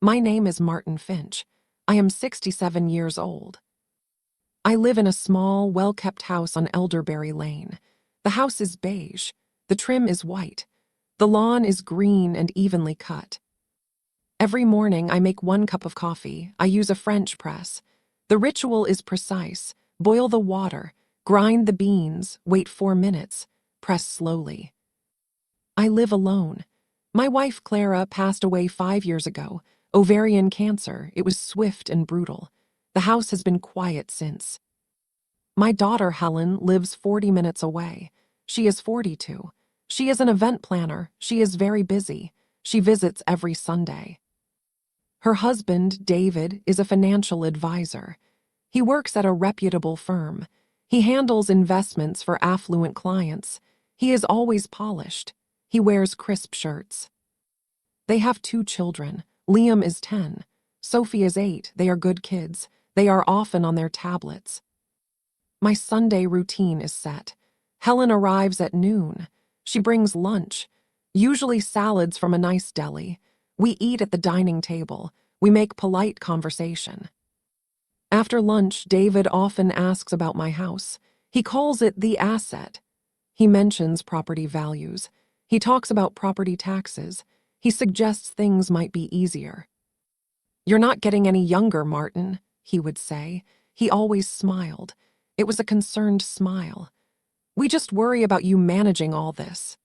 My name is Martin Finch. I am 67 years old. I live in a small, well-kept house on Elderberry Lane. The house is beige. The trim is white. The lawn is green and evenly cut. Every morning I make 1 cup of coffee. I use a French press. The ritual is precise. Boil the water, grind the beans, wait 4 minutes, press slowly. I live alone. My wife Clara passed away 5 years ago. Ovarian cancer. It was swift and brutal. The house has been quiet since. My daughter Helen lives 40 minutes away. She is 42. She is an event planner. She is very busy. She visits every Sunday. Her husband, David, is a financial advisor. He works at a reputable firm. He handles investments for affluent clients. He is always polished. He wears crisp shirts. They have 2 children. Liam is 10. Sophie is 8. They are good kids. They are often on their tablets. My Sunday routine is set. Helen arrives at noon. She brings lunch, usually salads from a nice deli. We eat at the dining table. We make polite conversation. After lunch, David often asks about my house. He calls it the asset. He mentions property values. He talks about property taxes. He suggests things might be easier. "You're not getting any younger, Martin," he would say. He always smiled. It was a concerned smile. "We just worry about you managing all this."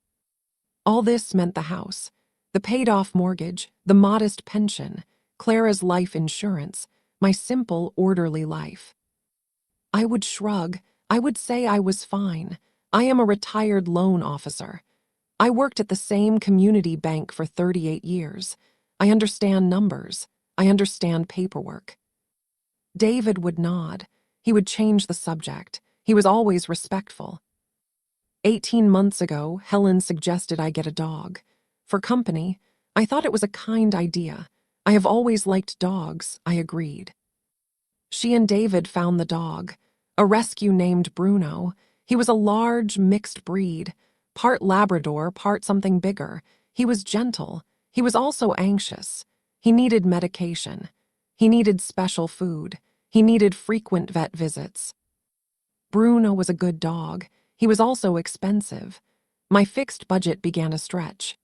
All this meant the house, the paid-off mortgage, the modest pension, Clara's life insurance, my simple, orderly life. I would shrug. I would say I was fine. I am a retired loan officer. I worked at the same community bank for 38 years. I understand numbers. I understand paperwork. David would nod. He would change the subject. He was always respectful. 18 months ago, Helen suggested I get a dog. For company, I thought it was a kind idea. I have always liked dogs, I agreed. She and David found the dog, a rescue named Bruno. He was a large, mixed breed, part Labrador, part something bigger. He was gentle. He was also anxious. He needed medication. He needed special food. He needed frequent vet visits. Bruno was a good dog. He was also expensive. My fixed budget began to stretch.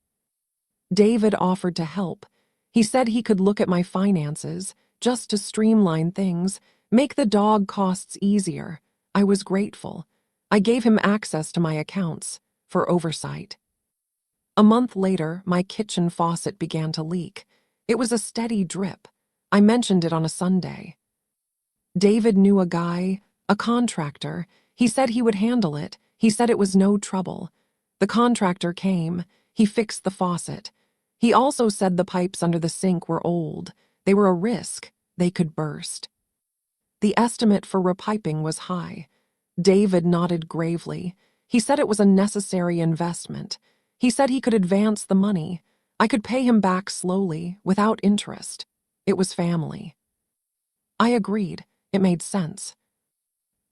David offered to help. He said he could look at my finances, just to streamline things, make the dog costs easier. I was grateful. I gave him access to my accounts, for oversight. A month later, my kitchen faucet began to leak. It was a steady drip. I mentioned it on a Sunday. David knew a guy, a contractor. He said he would handle it. He said it was no trouble. The contractor came. He fixed the faucet. He also said the pipes under the sink were old. They were a risk. They could burst. The estimate for repiping was high. David nodded gravely. He said it was a necessary investment. He said he could advance the money. I could pay him back slowly, without interest. It was family. I agreed. It made sense.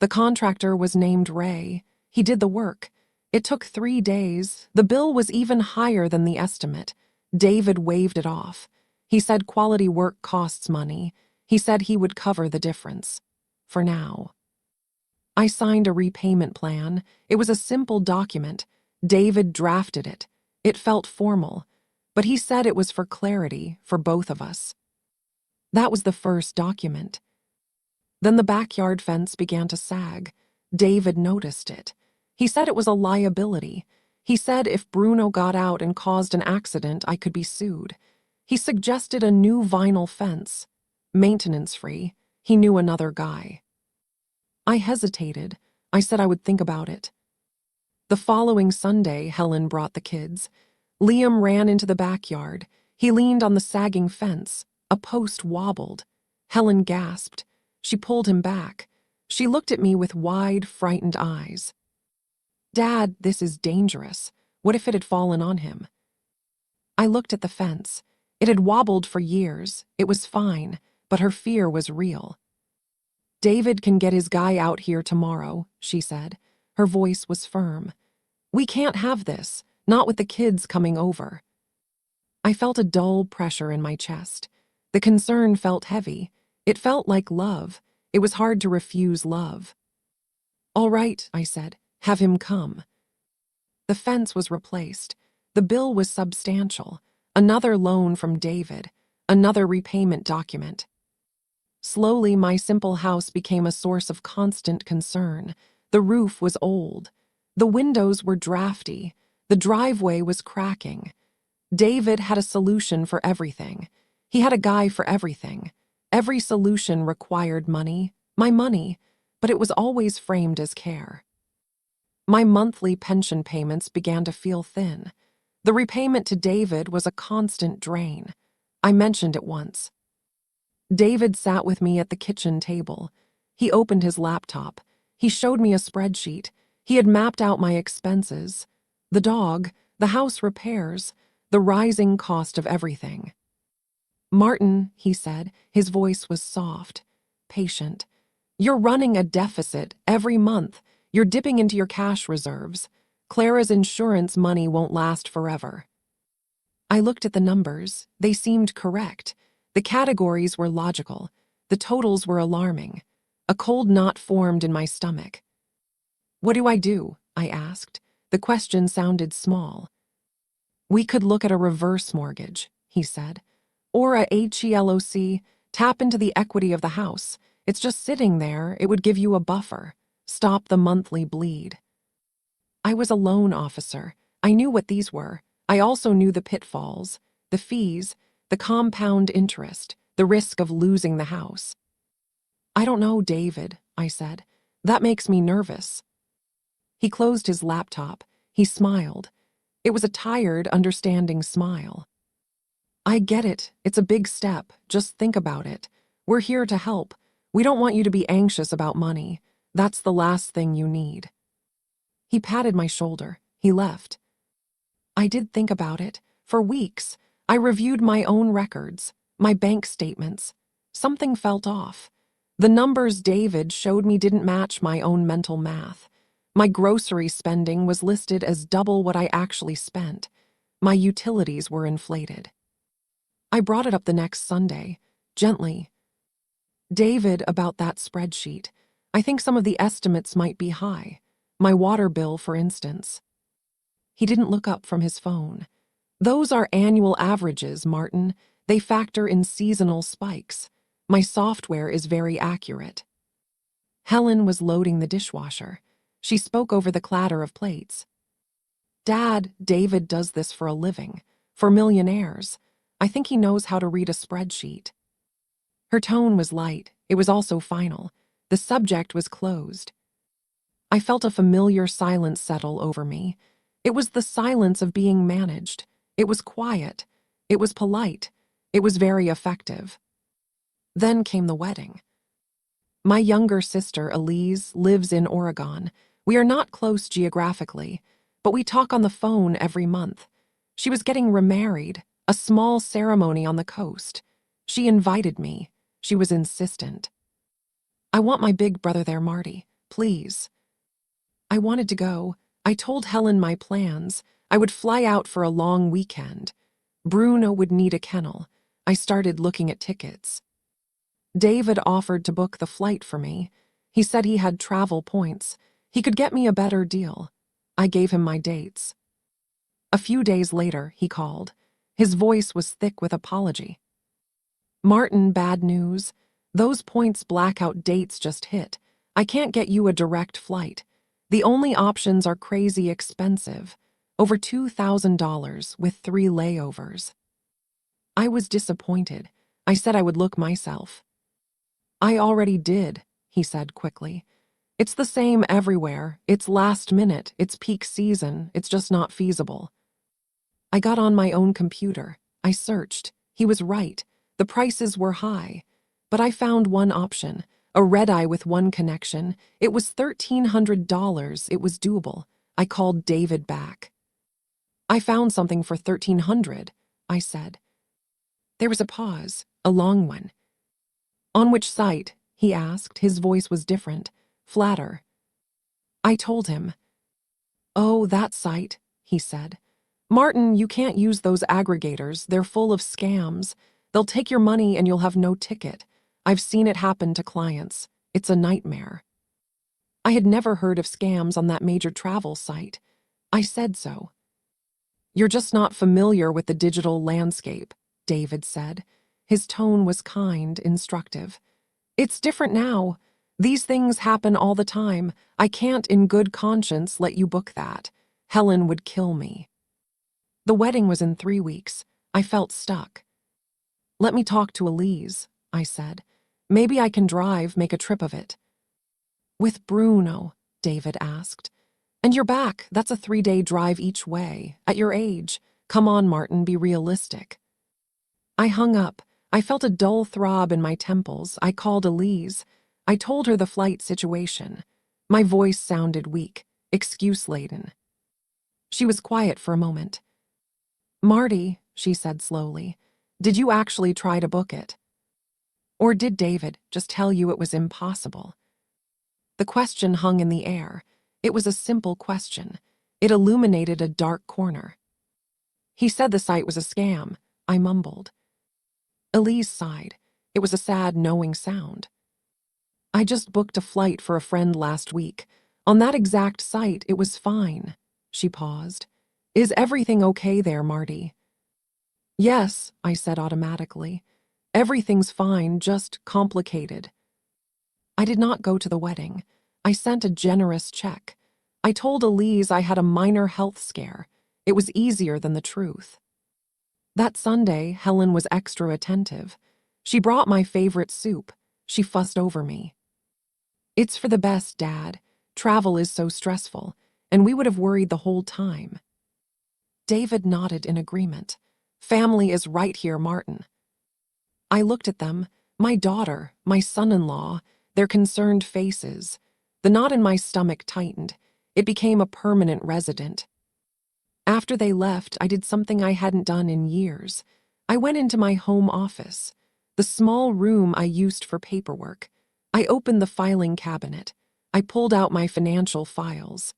The contractor was named Ray. He did the work. It took 3 days. The bill was even higher than the estimate. David waved it off. He said quality work costs money. He said he would cover the difference. For now. I signed a repayment plan. It was a simple document. David drafted it. It felt formal, but he said it was for clarity for both of us. That was the first document. Then the backyard fence began to sag. David noticed it. He said it was a liability. He said if Bruno got out and caused an accident, I could be sued. He suggested a new vinyl fence. Maintenance-free. He knew another guy. I hesitated. I said I would think about it. The following Sunday, Helen brought the kids. Liam ran into the backyard. He leaned on the sagging fence. A post wobbled. Helen gasped. She pulled him back. She looked at me with wide, frightened eyes. "Dad, this is dangerous. What if it had fallen on him?" I looked at the fence. It had wobbled for years. It was fine, but her fear was real. "David can get his guy out here tomorrow," she said. Her voice was firm. "We can't have this, not with the kids coming over." I felt a dull pressure in my chest. The concern felt heavy. It felt like love. It was hard to refuse love. "All right," I said. "Have him come." The fence was replaced. The bill was substantial. Another loan from David. Another repayment document. Slowly, my simple house became a source of constant concern. The roof was old. The windows were drafty. The driveway was cracking. David had a solution for everything. He had a guy for everything. Every solution required money, my money, but it was always framed as care. My monthly pension payments began to feel thin. The repayment to David was a constant drain. I mentioned it once. David sat with me at the kitchen table. He opened his laptop. He showed me a spreadsheet. He had mapped out my expenses. The dog, the house repairs, the rising cost of everything. "Martin," he said, his voice was soft, patient. "You're running a deficit every month. You're dipping into your cash reserves. Clara's insurance money won't last forever." I looked at the numbers. They seemed correct. The categories were logical. The totals were alarming. A cold knot formed in my stomach. "What do I do?" I asked. The question sounded small. "We could look at a reverse mortgage," he said. "Or a HELOC, tap into the equity of the house. It's just sitting there, it would give you a buffer. Stop the monthly bleed." I was a loan officer. I knew what these were. I also knew the pitfalls, the fees, the compound interest, the risk of losing the house. "I don't know, David," I said. "That makes me nervous." He closed his laptop. He smiled. It was a tired, understanding smile. "I get it. It's a big step. Just think about it. We're here to help. We don't want you to be anxious about money. That's the last thing you need." He patted my shoulder. He left. I did think about it. For weeks, I reviewed my own records, my bank statements. Something felt off. The numbers David showed me didn't match my own mental math. My grocery spending was listed as double what I actually spent. My utilities were inflated. I brought it up the next Sunday, gently. "David, about that spreadsheet. I think some of the estimates might be high. My water bill, for instance." He didn't look up from his phone. "Those are annual averages, Martin. They factor in seasonal spikes. My software is very accurate." Helen was loading the dishwasher. She spoke over the clatter of plates. "Dad, David does this for a living. For millionaires. I think he knows how to read a spreadsheet." Her tone was light. It was also final. The subject was closed. I felt a familiar silence settle over me. It was the silence of being managed. It was quiet. It was polite. It was very effective. Then came the wedding. My younger sister, Elise, lives in Oregon. We are not close geographically, but we talk on the phone every month. She was getting remarried, a small ceremony on the coast. She invited me. She was insistent. "I want my big brother there, Marty. Please." I wanted to go. I told Helen my plans. I would fly out for a long weekend. Bruno would need a kennel. I started looking at tickets. David offered to book the flight for me. He said he had travel points. He could get me a better deal. I gave him my dates. A few days later, he called. His voice was thick with apology. "Martin, bad news. Those points blackout dates just hit. I can't get you a direct flight. The only options are crazy expensive. Over $2,000 with 3 layovers." I was disappointed. I said I would look myself. "I already did," he said quickly. "It's the same everywhere. It's last minute. It's peak season. It's just not feasible." I got on my own computer. I searched. He was right. The prices were high. But I found one option. A red-eye with one connection. It was $1,300. It was doable. I called David back. "I found something for $1,300, I said. There was a pause, a long one. "On which site?" he asked. His voice was different, flatter. I told him. "Oh, that site," he said. "Martin, you can't use those aggregators. They're full of scams. They'll take your money and you'll have no ticket. I've seen it happen to clients. It's a nightmare. I had never heard of scams on that major travel site. I said so. You're just not familiar with the digital landscape, David said. His tone was kind, instructive. It's different now. These things happen all the time. I can't in good conscience let you book that. Helen would kill me. The wedding was in 3 weeks. I felt stuck. Let me talk to Elise, I said. Maybe I can drive, make a trip of it. With Bruno, David asked. And you're back. That's a 3-day drive each way. At your age. Come on, Martin, be realistic. I hung up. I felt a dull throb in my temples. I called Elise. I told her the flight situation. My voice sounded weak, excuse-laden. She was quiet for a moment. Marty, she said slowly, did you actually try to book it? Or did David just tell you it was impossible? The question hung in the air. It was a simple question. It illuminated a dark corner. He said the site was a scam, I mumbled. Elise sighed. It was a sad, knowing sound. I just booked a flight for a friend last week. On that exact site, it was fine. She paused. Is everything okay there, Marty? Yes, I said automatically. Everything's fine, just complicated. I did not go to the wedding. I sent a generous check. I told Elise I had a minor health scare. It was easier than the truth. That Sunday, Helen was extra attentive. She brought my favorite soup. She fussed over me. It's for the best, Dad. Travel is so stressful, and we would have worried the whole time. David nodded in agreement. Family is right here, Martin. I looked at them, my daughter, my son-in-law, their concerned faces. The knot in my stomach tightened. It became a permanent resident. After they left, I did something I hadn't done in years. I went into my home office, the small room I used for paperwork. I opened the filing cabinet. I pulled out my financial files.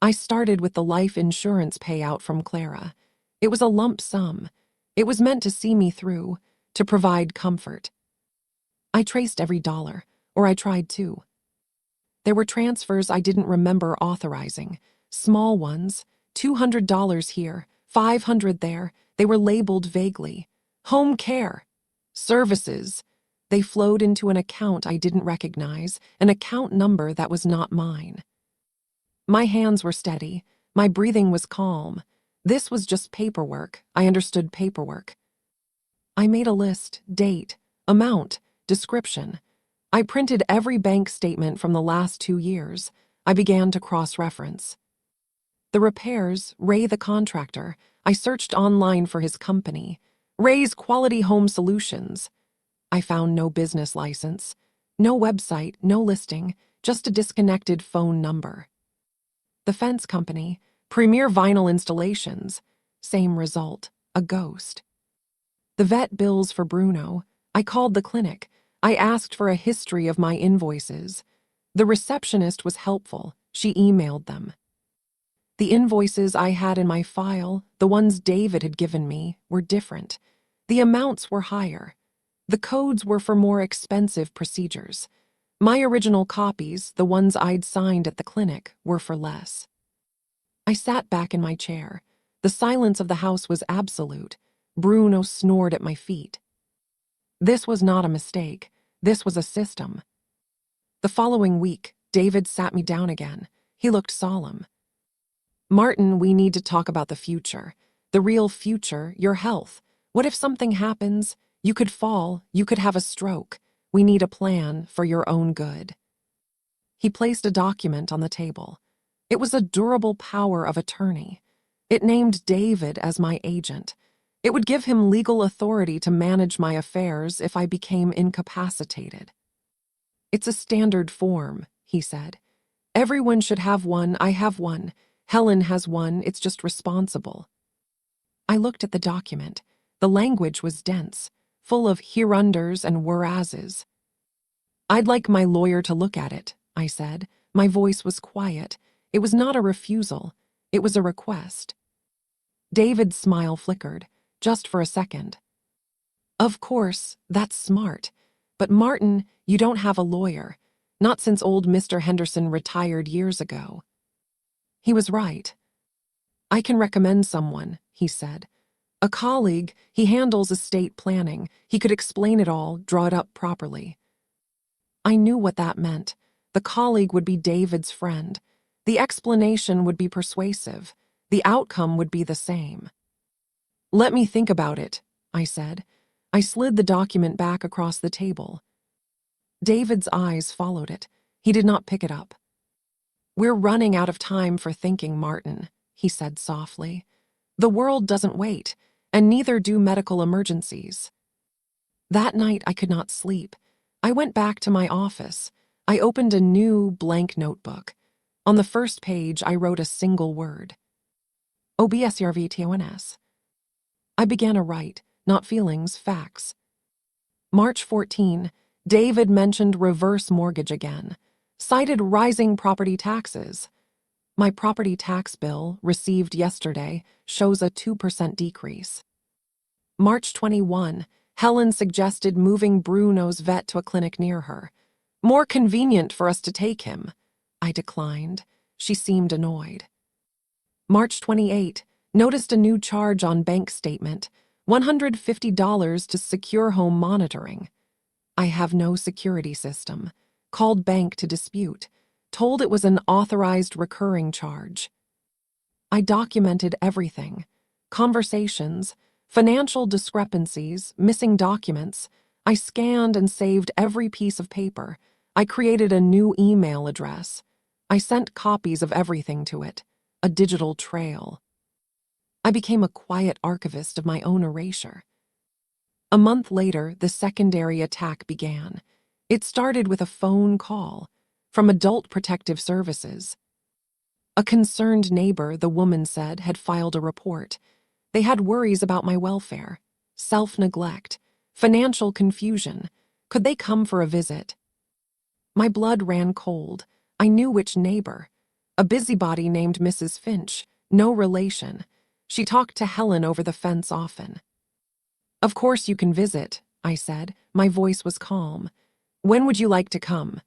I started with the life insurance payout from Clara. It was a lump sum. It was meant to see me through, to provide comfort. I traced every dollar, or I tried to. There were transfers I didn't remember authorizing, small ones, $200 here, $500 there. They were labeled vaguely. Home care. Services. They flowed into an account I didn't recognize, an account number that was not mine. My hands were steady. My breathing was calm. This was just paperwork. I understood paperwork. I made a list, date, amount, description. I printed every bank statement from the last 2 years. I began to cross-reference. The repairs, Ray the contractor. I searched online for his company. Ray's Quality Home Solutions. I found no business license, no website, no listing, just a disconnected phone number. The fence company, Premier Vinyl Installations. Same result, a ghost. The vet bills for Bruno. I called the clinic. I asked for a history of my invoices. The receptionist was helpful. She emailed them. The invoices I had in my file, the ones David had given me, were different. The amounts were higher. The codes were for more expensive procedures. My original copies, the ones I'd signed at the clinic, were for less. I sat back in my chair. The silence of the house was absolute. Bruno snored at my feet. This was not a mistake. This was a system. The following week, David sat me down again. He looked solemn. Martin, we need to talk about the future. The real future, your health. What if something happens? You could fall, you could have a stroke. We need a plan for your own good. He placed a document on the table. It was a durable power of attorney. It named David as my agent. It would give him legal authority to manage my affairs if I became incapacitated. It's a standard form, he said. Everyone should have one. I have one. Helen has one. It's just responsible. I looked at the document. The language was dense, full of herunders and whereases. I'd like my lawyer to look at it, I said. My voice was quiet. It was not a refusal. It was a request. David's smile flickered, just for a second. Of course, that's smart. But Martin, you don't have a lawyer. Not since old Mr. Henderson retired years ago. He was right. I can recommend someone, he said. A colleague, he handles estate planning. He could explain it all, draw it up properly. I knew what that meant. The colleague would be David's friend. The explanation would be persuasive. The outcome would be the same. Let me think about it, I said. I slid the document back across the table. David's eyes followed it. He did not pick it up. We're running out of time for thinking, Martin, he said softly. The world doesn't wait, and neither do medical emergencies. That night I could not sleep. I went back to my office. I opened a new blank notebook. On the first page I wrote a single word. OBSERVTONS. I began to write, not feelings, facts. March 14, David mentioned reverse mortgage again. Cited rising property taxes. My property tax bill, received yesterday, shows a 2% decrease. March 21, Helen suggested moving Bruno's vet to a clinic near her. More convenient for us to take him. I declined. She seemed annoyed. March 28, noticed a new charge on bank statement, $150 to secure home monitoring. I have no security system. Called bank to dispute. Told it was an authorized recurring charge. I documented everything. Conversations, financial discrepancies, missing documents. I scanned and saved every piece of paper. I created a new email address. I sent copies of everything to it. A digital trail. I became a quiet archivist of my own erasure. A month later, the secondary attack began. It started with a phone call from Adult Protective Services. A concerned neighbor, the woman said, had filed a report. They had worries about my welfare, self-neglect, financial confusion. Could they come for a visit? My blood ran cold. I knew which neighbor. A busybody named Mrs. Finch, no relation. She talked to Helen over the fence often. Of course you can visit, I said. My voice was calm. When would you like to come?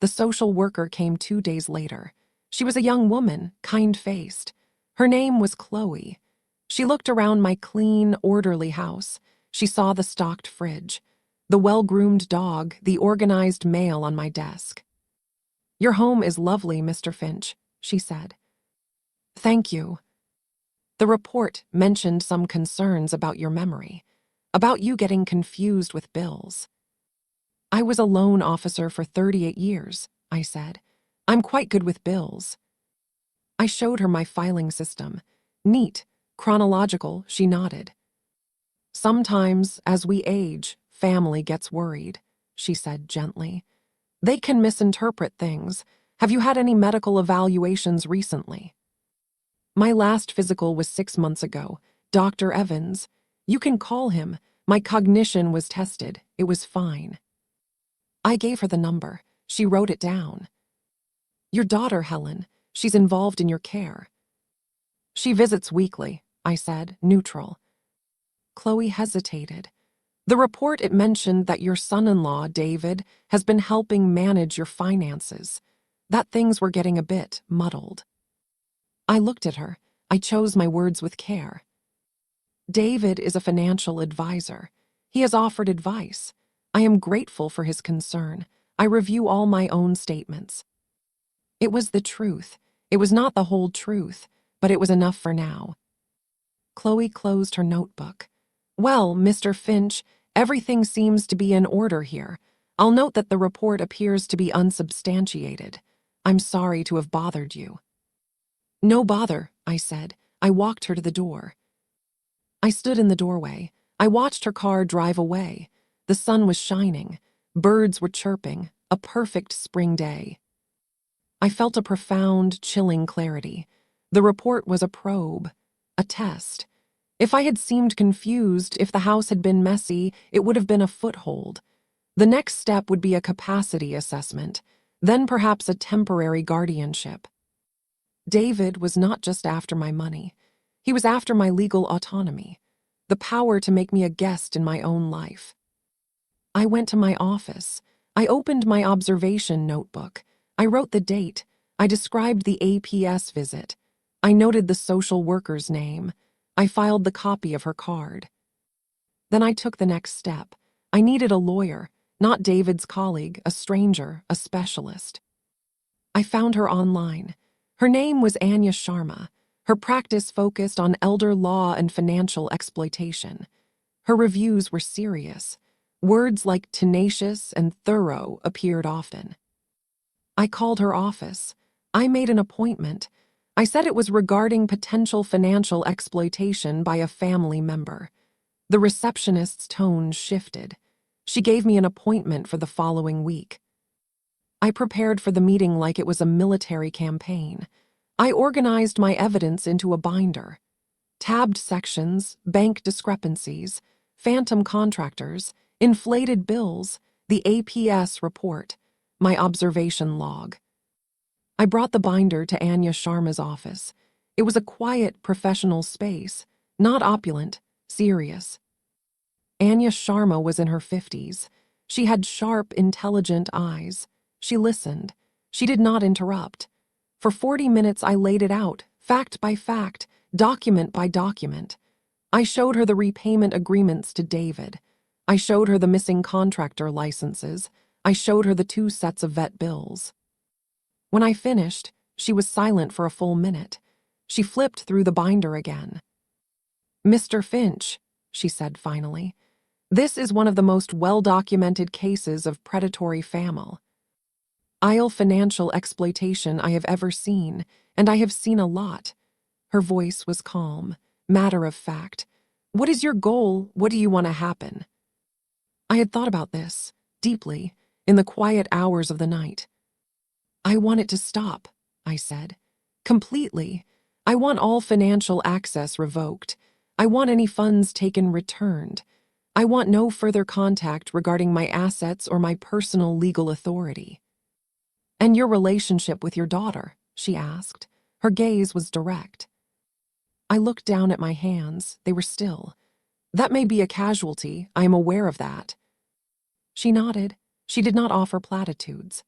The social worker came 2 days later. She was a young woman, kind-faced. Her name was Chloe. She looked around my clean, orderly house. She saw the stocked fridge, the well-groomed dog, the organized mail on my desk. Your home is lovely, Mr. Finch, she said. Thank you. The report mentioned some concerns about your memory, about you getting confused with bills. I was a loan officer for 38 years, I said. I'm quite good with bills. I showed her my filing system. Neat, chronological, she nodded. Sometimes, as we age, family gets worried, she said gently. They can misinterpret things. Have you had any medical evaluations recently? My last physical was 6 months ago. Dr. Evans. You can call him. My cognition was tested. It was fine. I gave her the number. She wrote it down. Your daughter, Helen. She's involved in your care. She visits weekly, I said, neutral. Chloe hesitated. The report, it mentioned that your son-in-law, David, has been helping manage your finances, that things were getting a bit muddled. I looked at her. I chose my words with care. David is a financial advisor. He has offered advice. I am grateful for his concern. I review all my own statements. It was the truth. It was not the whole truth, but it was enough for now. Chloe closed her notebook. Well, Mr. Finch, everything seems to be in order here. I'll note that the report appears to be unsubstantiated. I'm sorry to have bothered you. No bother, I said. I walked her to the door. I stood in the doorway. I watched her car drive away. The sun was shining. Birds were chirping. A perfect spring day. I felt a profound, chilling clarity. The report was a probe, a test. If I had seemed confused, if the house had been messy, it would have been a foothold. The next step would be a capacity assessment, then perhaps a temporary guardianship. David was not just after my money. He was after my legal autonomy. the power to make me a guest in my own life. I went to my office. I opened my observation notebook. I wrote the date. I described the APS visit. I noted the social worker's name. I filed the copy of her card. Then I took the next step. I needed a lawyer, not David's colleague, a stranger, a specialist. I found her online. Her name was Anya Sharma. Her practice focused on elder law and financial exploitation. Her reviews were serious. Words like tenacious and thorough appeared often. I called her office. I made an appointment. I said it was regarding potential financial exploitation by a family member. The receptionist's tone shifted. She gave me an appointment for the following week. I prepared for the meeting like it was a military campaign. I organized my evidence into a binder. Tabbed sections, bank discrepancies, phantom contractors, inflated bills, the APS report, my observation log. I brought the binder to Anya Sharma's office. It was a quiet, professional space, not opulent, serious. Anya Sharma was in her 50s. She had sharp, intelligent eyes. She listened. She did not interrupt. For 40 minutes I laid it out, fact by fact, document by document. I showed her the repayment agreements to David. I showed her the missing contractor licenses. I showed her the 2 sets of vet bills. When I finished, she was silent for a full minute. She flipped through the binder again. "Mr. Finch," she said finally, "this is one of the most well-documented cases of predatory famine. Financial exploitation I have ever seen, and I have seen a lot." Her voice was calm, matter of fact. "What is your goal? What do you want to happen?" I had thought about this, deeply, in the quiet hours of the night. "I want it to stop," I said. "Completely. I want all financial access revoked. I want any funds taken returned. I want no further contact regarding my assets or my personal legal authority." "And your relationship with your daughter?" she asked. Her gaze was direct. I looked down at my hands. They were still. "That may be a casualty. I am aware of that." She nodded. She did not offer platitudes.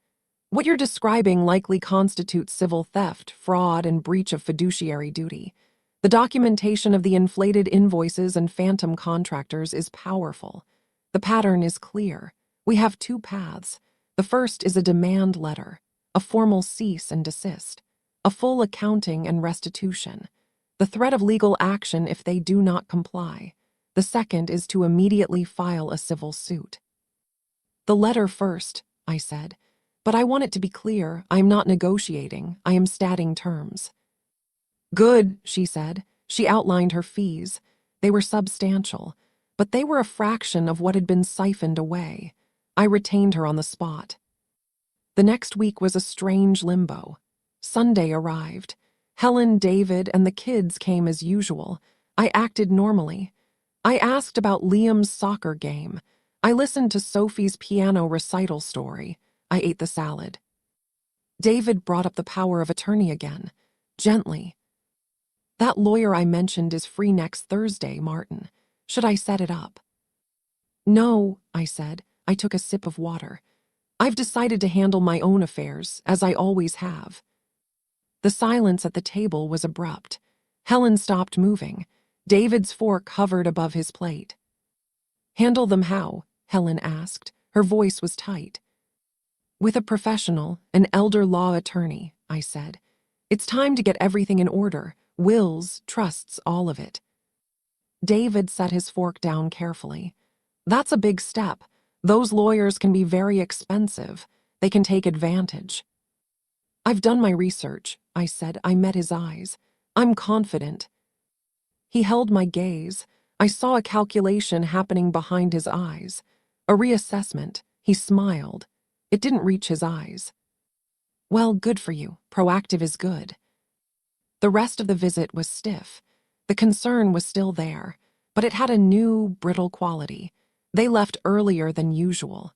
"What you're describing likely constitutes civil theft, fraud, and breach of fiduciary duty. The documentation of the inflated invoices and phantom contractors is powerful. The pattern is clear. We have 2 paths. The first is a demand letter, a formal cease and desist, a full accounting and restitution, the threat of legal action if they do not comply. The second is to immediately file a civil suit." "The letter first," I said. "But I want it to be clear, I am not negotiating, I am stating terms." "Good," she said. She outlined her fees. They were substantial, but they were a fraction of what had been siphoned away. I retained her on the spot. The next week was a strange limbo. Sunday arrived. Helen, David, and the kids came as usual. I acted normally. I asked about Liam's soccer game. I listened to Sophie's piano recital story. I ate the salad. David brought up the power of attorney again, gently. "That lawyer I mentioned is free next Thursday, Martin. Should I set it up?" "No," I said. I took a sip of water. "I've decided to handle my own affairs, as I always have." The silence at the table was abrupt. Helen stopped moving. David's fork hovered above his plate. "Handle them how?" Helen asked. Her voice was tight. "With a professional, an elder law attorney," I said. "It's time to get everything in order. Wills, trusts, all of it." David set his fork down carefully. "That's a big step. Those lawyers can be very expensive. They can take advantage." "I've done my research," I said. I met his eyes. "I'm confident." He held my gaze. I saw a calculation happening behind his eyes. A reassessment. He smiled. It didn't reach his eyes. "Well, good for you. Proactive is good." The rest of the visit was stiff. The concern was still there, but it had a new, brittle quality. They left earlier than usual.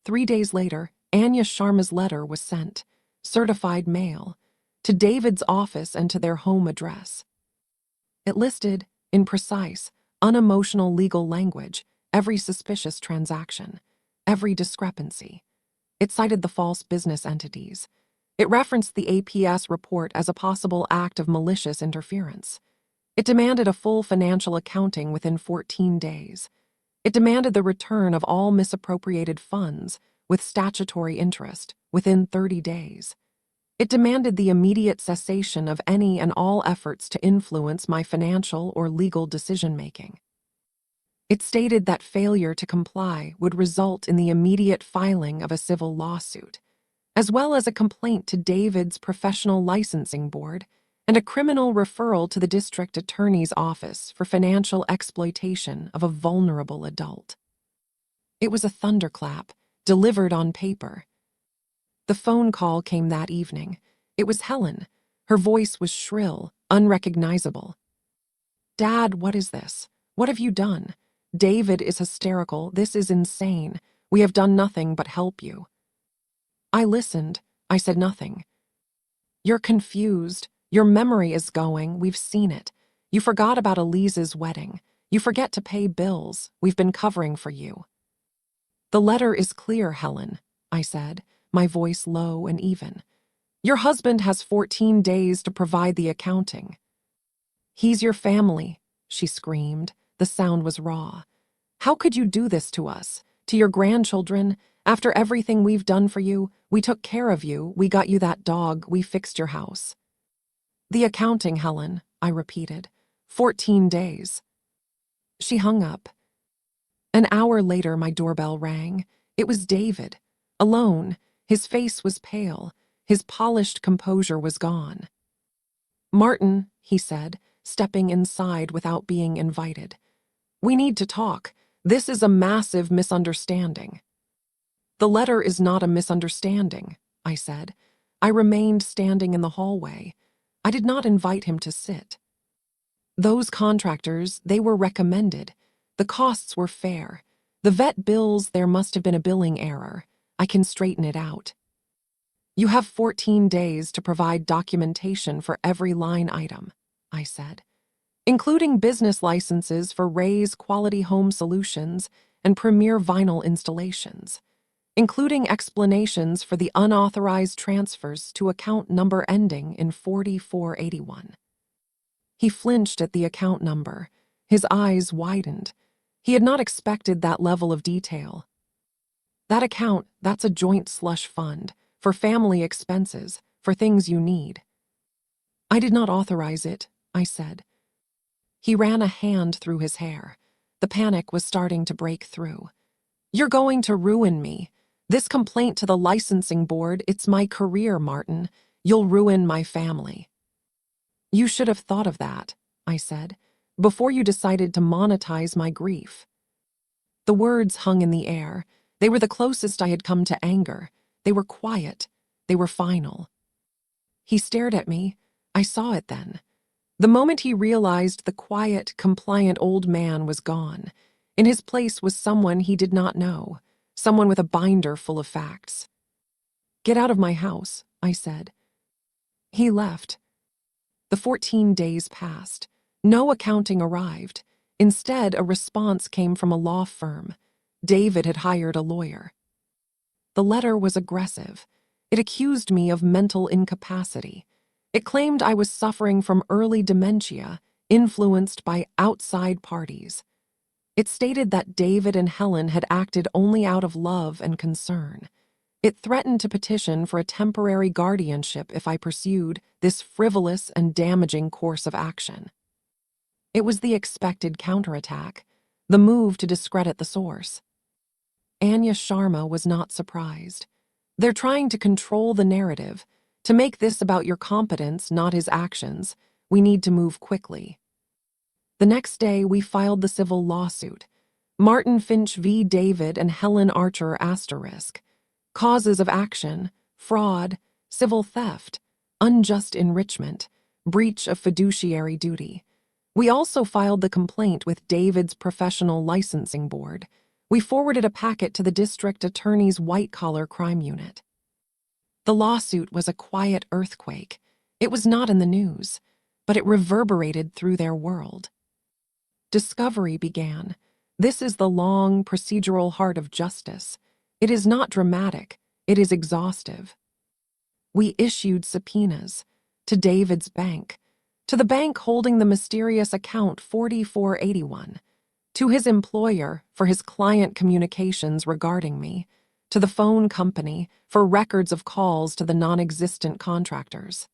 3 days later, Anya Sharma's letter was sent, certified mail, to David's office and to their home address. It listed, in precise, unemotional legal language, every suspicious transaction, every discrepancy. It cited the false business entities. It referenced the APS report as a possible act of malicious interference. It demanded a full financial accounting within 14 days. It demanded the return of all misappropriated funds with statutory interest within 30 days. It demanded the immediate cessation of any and all efforts to influence my financial or legal decision-making. It stated that failure to comply would result in the immediate filing of a civil lawsuit, as well as a complaint to David's professional licensing board and a criminal referral to the district attorney's office for financial exploitation of a vulnerable adult. It was a thunderclap, delivered on paper. The phone call came that evening. It was Helen. Her voice was shrill, unrecognizable. "Dad, what is this? What have you done? David is hysterical. This is insane. We have done nothing but help you." I listened. I said nothing. "You're confused. Your memory is going. We've seen it. You forgot about Elise's wedding. You forget to pay bills. We've been covering for you." "The letter is clear, Helen," I said, my voice low and even. "Your husband has 14 days to provide the accounting." "He's your family," she screamed. The sound was raw. "How could you do this to us, to your grandchildren? After everything we've done for you, we took care of you, we got you that dog, we fixed your house." "The accounting, Helen," I repeated. 14 days. She hung up. An hour later, my doorbell rang. It was David, alone. His face was pale. His polished composure was gone. "Martin," he said, stepping inside without being invited. "We need to talk. This is a massive misunderstanding." "The letter is not a misunderstanding," I said. I remained standing in the hallway. I did not invite him to sit. "Those contractors, they were recommended. The costs were fair. The vet bills, there must have been a billing error. I can straighten it out." "You have 14 days to provide documentation for every line item," I said, "including business licenses for Ray's Quality Home Solutions and Premier Vinyl installations, including explanations for the unauthorized transfers to account number ending in 4481. He flinched at the account number. His eyes widened. He had not expected that level of detail. "That account, that's a joint slush fund, for family expenses, for things you need." "I did not authorize it," I said. He ran a hand through his hair. The panic was starting to break through. "You're going to ruin me. This complaint to the licensing board, it's my career, Martin. You'll ruin my family." "You should have thought of that," I said, "before you decided to monetize my grief." The words hung in the air. They were the closest I had come to anger. They were quiet. They were final. He stared at me. I saw it then. The moment he realized the quiet, compliant old man was gone, in his place was someone he did not know, someone with a binder full of facts. "Get out of my house," I said. He left. The 14 days passed. No accounting arrived. Instead, a response came from a law firm. David had hired a lawyer. The letter was aggressive. It accused me of mental incapacity. It claimed I was suffering from early dementia, influenced by outside parties. It stated that David and Helen had acted only out of love and concern. It threatened to petition for a temporary guardianship if I pursued this frivolous and damaging course of action. It was the expected counterattack, the move to discredit the source. Anya Sharma was not surprised. "They're trying to control the narrative, to make this about your competence, not his actions. We need to move quickly." The next day, we filed the civil lawsuit. Martin Finch v. David and Helen Archer **. Causes of action: fraud, civil theft, unjust enrichment, breach of fiduciary duty. We also filed the complaint with David's professional licensing board. We forwarded a packet to the district attorney's white-collar crime unit. The lawsuit was a quiet earthquake. It was not in the news, but it reverberated through their world. Discovery began. This is the long, procedural heart of justice. It is not dramatic, it is exhaustive. We issued subpoenas to David's bank, to the bank holding the mysterious account 4481, to his employer for his client communications regarding me, to the phone company for records of calls to the non-existent contractors.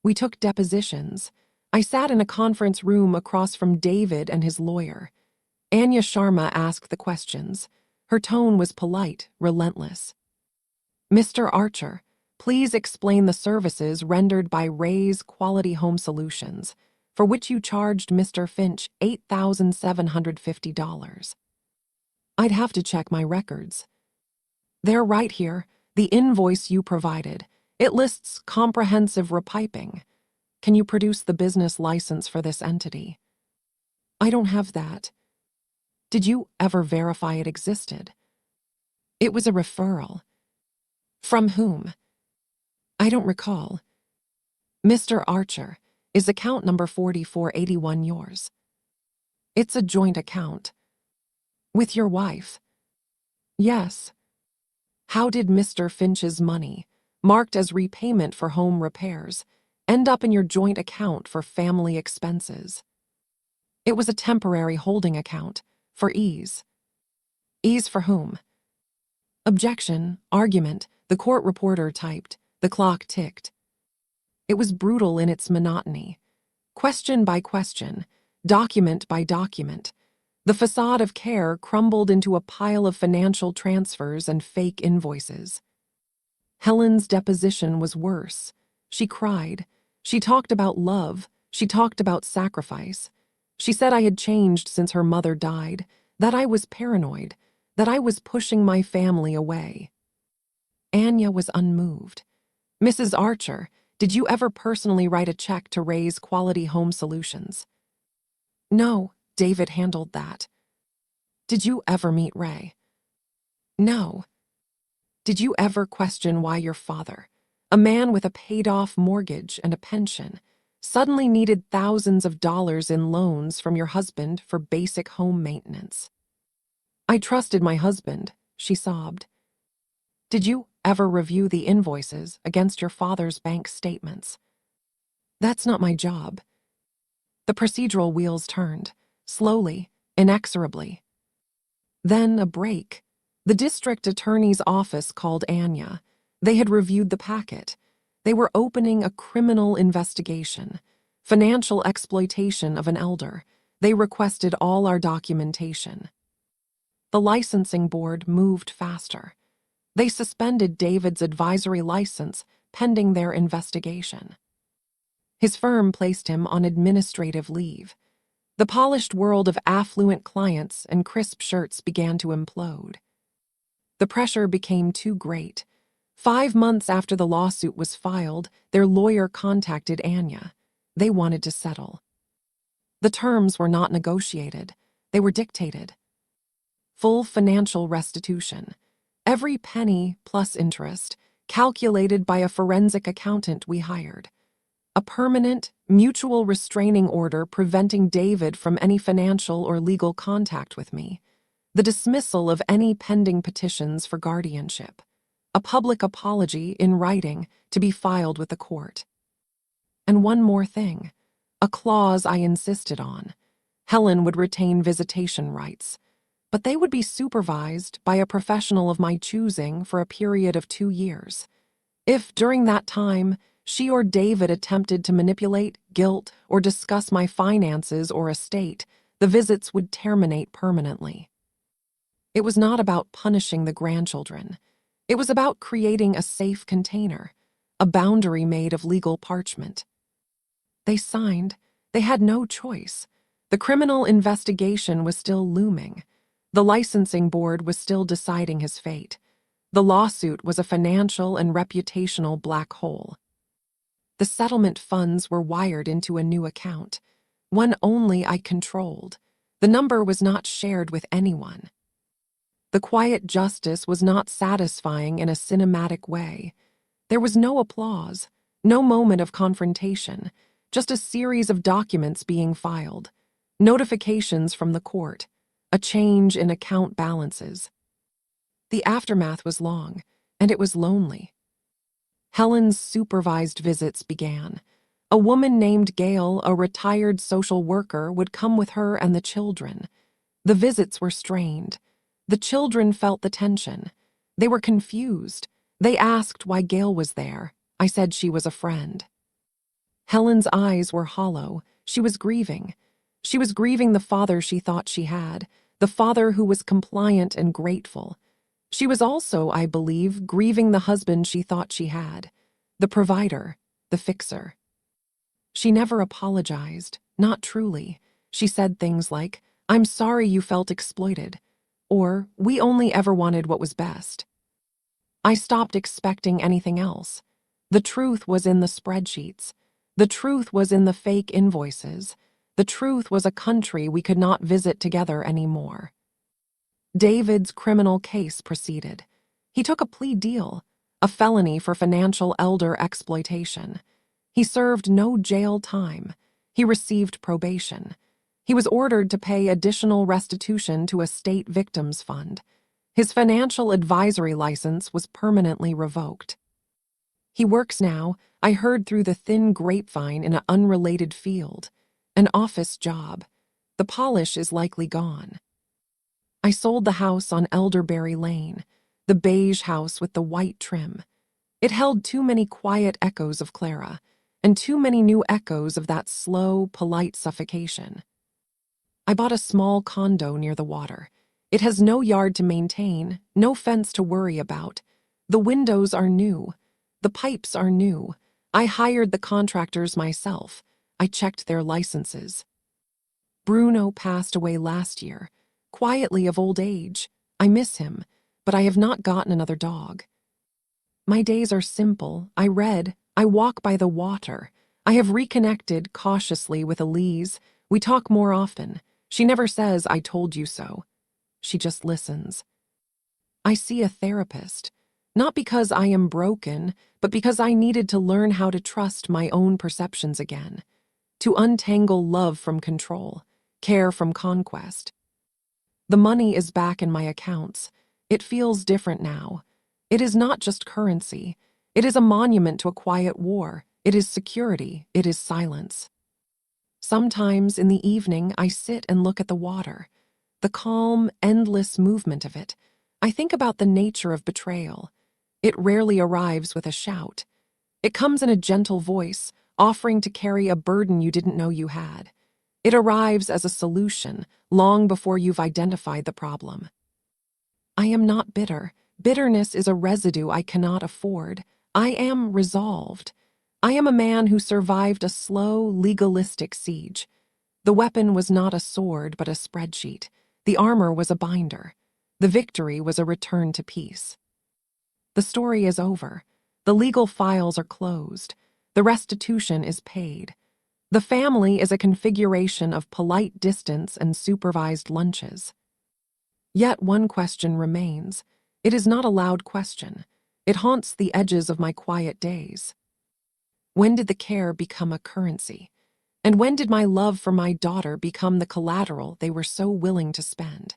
We took depositions. I sat in a conference room across from David and his lawyer. Anya Sharma asked the questions. Her tone was polite, relentless. Mr. Archer, please explain the services rendered by Ray's Quality Home Solutions, for which you charged Mr. Finch $8,750. I'd have to check my records. They're right here, the invoice you provided. It lists comprehensive repiping. Can you produce the business license for this entity? I don't have that. Did you ever verify it existed? It was a referral. From whom? I don't recall. Mr. Archer, is account number 4481 yours? It's a joint account. With your wife? Yes. How did Mr. Finch's money, marked as repayment for home repairs, end up in your joint account for family expenses? It was a temporary holding account, for ease. Ease for whom? Objection, argument, the court reporter typed, the clock ticked. It was brutal in its monotony. Question by question, document by document, the facade of care crumbled into a pile of financial transfers and fake invoices. Helen's deposition was worse. She cried. She talked about love. She talked about sacrifice. She said I had changed since her mother died, that I was paranoid, that I was pushing my family away. Anya was unmoved. Mrs. Archer, did you ever personally write a check to Ray's Quality Home Solutions? No, David handled that. Did you ever meet Ray? No. Did you ever question why your father, a man with a paid-off mortgage and a pension, suddenly needed thousands of dollars in loans from your husband for basic home maintenance? I trusted my husband, she sobbed. Did you ever review the invoices against your father's bank statements? That's not my job. The procedural wheels turned, slowly, inexorably. Then a break. The district attorney's office called Anya. They had reviewed the packet. They were opening a criminal investigation, financial exploitation of an elder. They requested all our documentation. The licensing board moved faster. They suspended David's advisory license pending their investigation. His firm placed him on administrative leave. The polished world of affluent clients and crisp shirts began to implode. The pressure became too great. 5 months after the lawsuit was filed, their lawyer contacted Anya. They wanted to settle. The terms were not negotiated. They were dictated. Full financial restitution. Every penny plus interest, calculated by a forensic accountant we hired. A permanent, mutual restraining order preventing David from any financial or legal contact with me. The dismissal of any pending petitions for guardianship. A public apology in writing to be filed with the court. And one more thing, a clause I insisted on. Helen would retain visitation rights, but they would be supervised by a professional of my choosing for a period of 2 years. If, during that time, she or David attempted to manipulate, guilt, or discuss my finances or estate, the visits would terminate permanently. It was not about punishing the grandchildren. It was about creating a safe container, a boundary made of legal parchment. They signed. They had no choice. The criminal investigation was still looming. The licensing board was still deciding his fate. The lawsuit was a financial and reputational black hole. The settlement funds were wired into a new account, one only I controlled. The number was not shared with anyone. The quiet justice was not satisfying in a cinematic way. There was no applause, no moment of confrontation, just a series of documents being filed. notifications from the court, a change in account balances. The aftermath was long, and it was lonely. Helen's supervised visits began. A woman named Gail, a retired social worker, would come with her and the children. The visits were strained. The children felt the tension. They were confused. They asked why Gail was there. I said she was a friend. Helen's eyes were hollow. She was grieving. She was grieving the father she thought she had, the father who was compliant and grateful. She was also, I believe, grieving the husband she thought she had, the provider, the fixer. She never apologized, not truly. She said things like, "I'm sorry you felt exploited," or "We only ever wanted what was best." I stopped expecting anything else. The truth was in the spreadsheets. The truth was in the fake invoices. The truth was a country we could not visit together anymore. David's criminal case proceeded. He took a plea deal, a felony for financial elder exploitation. He served no jail time. He received probation. He was ordered to pay additional restitution to a state victims fund. His financial advisory license was permanently revoked. He works now, I heard through the thin grapevine, in an unrelated field, an office job. The polish is likely gone. I sold the house on Elderberry Lane, the beige house with the white trim. It held too many quiet echoes of Clara, and too many new echoes of that slow, polite suffocation. I bought a small condo near the water. It has no yard to maintain, no fence to worry about. The windows are new. The pipes are new. I hired the contractors myself. I checked their licenses. Bruno passed away last year, quietly of old age. I miss him, but I have not gotten another dog. My days are simple. I read. I walk by the water. I have reconnected cautiously with Elise. We talk more often. She never says, "I told you so." She just listens. I see a therapist, not because I am broken, but because I needed to learn how to trust my own perceptions again, to untangle love from control, care from conquest. The money is back in my accounts. It feels different now. It is not just currency. It is a monument to a quiet war. It is security. It is silence. Sometimes in the evening, I sit and look at the water, the calm, endless movement of it. I think about the nature of betrayal. It rarely arrives with a shout. It comes in a gentle voice, offering to carry a burden you didn't know you had. It arrives as a solution, long before you've identified the problem. I am not bitter. Bitterness is a residue I cannot afford. I am resolved. I am a man who survived a slow, legalistic siege. The weapon was not a sword, but a spreadsheet. The armor was a binder. The victory was a return to peace. The story is over. The legal files are closed. The restitution is paid. The family is a configuration of polite distance and supervised lunches. Yet one question remains. It is not a loud question. It haunts the edges of my quiet days. When did the care become a currency? And when did my love for my daughter become the collateral they were so willing to spend?